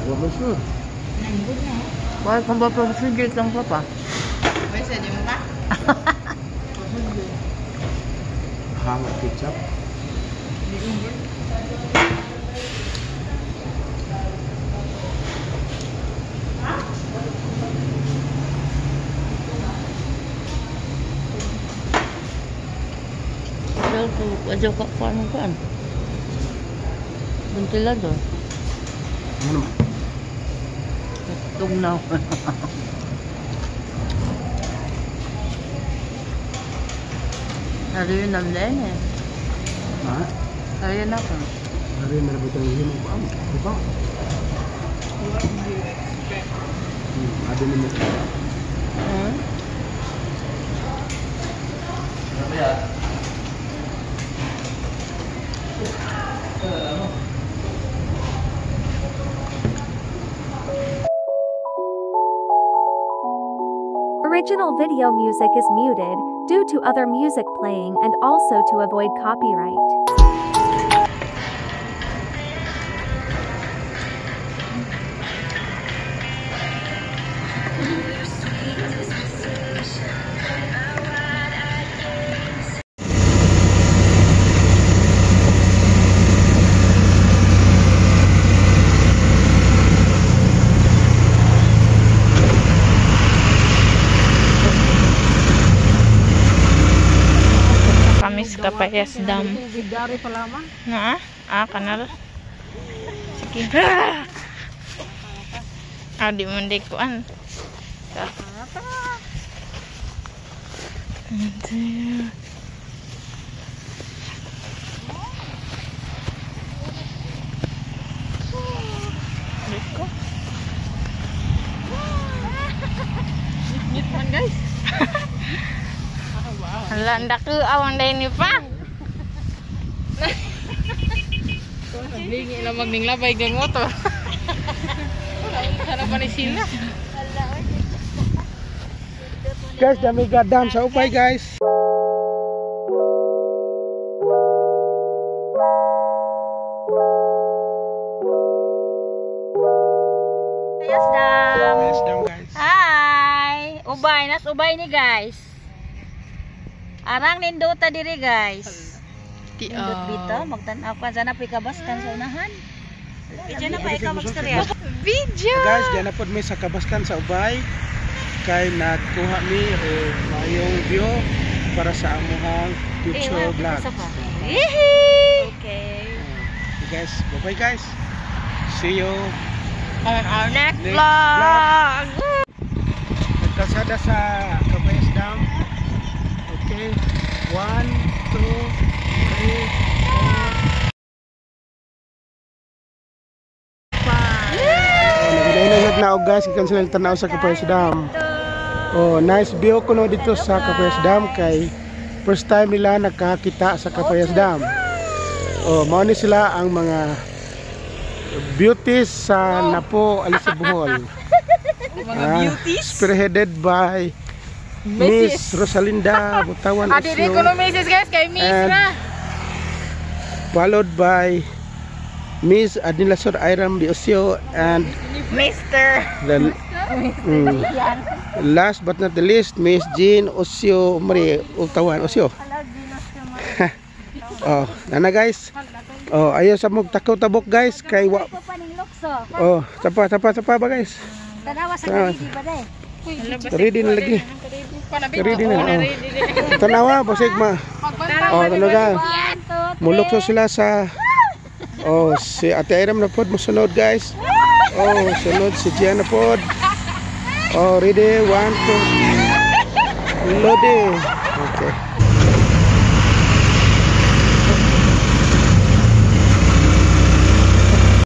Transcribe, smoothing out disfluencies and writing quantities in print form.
Huwag mo sure. Wala kang ba pag-sugil kang papa? Pwede di mo ka? Hangat kecap. Ajaw ka kan? Ventilador. Ano? Tugnaw. Hari yun ang lain eh. Ha? Hari yun ako. Hari na nabutang yung mo pa. Di ba? Ada ni mo. Original video music is muted due to other music playing and also to avoid copyright. Kamis Kapayas Dam. Na? Kanal. Sige. Di mo hindi kuan. Dito. Ngit man guys. Hala, ndak ke awang day ni pa. Naglingi na magning labay gang motor. Sana pa ni sila. Guys, dami gadam sa upay guys. Yes, Dam guys. Hi! Ubay, nas ubay ni guys. Arang nindota diri guys. Nindot dito, magtanaw ka sana pikabaskan sa unahan. Diyan na pa ikaw magstorya. Video. Guys, diyan na pod mi sa kabaskan sa ubay. Kay nakuha mi mayong view para sa amuhang future vlog. Okay. Guys, bye-bye guys. See you On our next Next vlog. Nagkasada sa Kapayas Dam. Okay. 1, 2, 3, 4, 5. Naginainagad na ako guys, ikan sila tanaw sa Kapayas Dam. Oh, nice view ko no dito sa Kapayas Dam kay first time nila nakakita sa Kapayas Dam. Oh, mao ni sila ang mga beauties sa Napo, Alice Bohol. Spearheaded by Miss Rosalinda Butawan Adiri ko no Mrs. guys kay Miss na. Followed by Miss Adinlasor Iram Diosio and Mr. the, last but not the least, Miss Jean Osio Marie Butawan Osio. Oh, nana guys. Oh, ayo sa mog takaw tabok guys kay wa. Oh, tapa ba guys? Tanawa sa ready ba day? Ready na lagi. Ready na. Oh. Tanawa basig ma. Oh, talaga. Mulok sila sa si Ate Iram na pod mosunod guys. Oh, sunod si Gian na pod. Oh, ready 1 2 loading. Okay.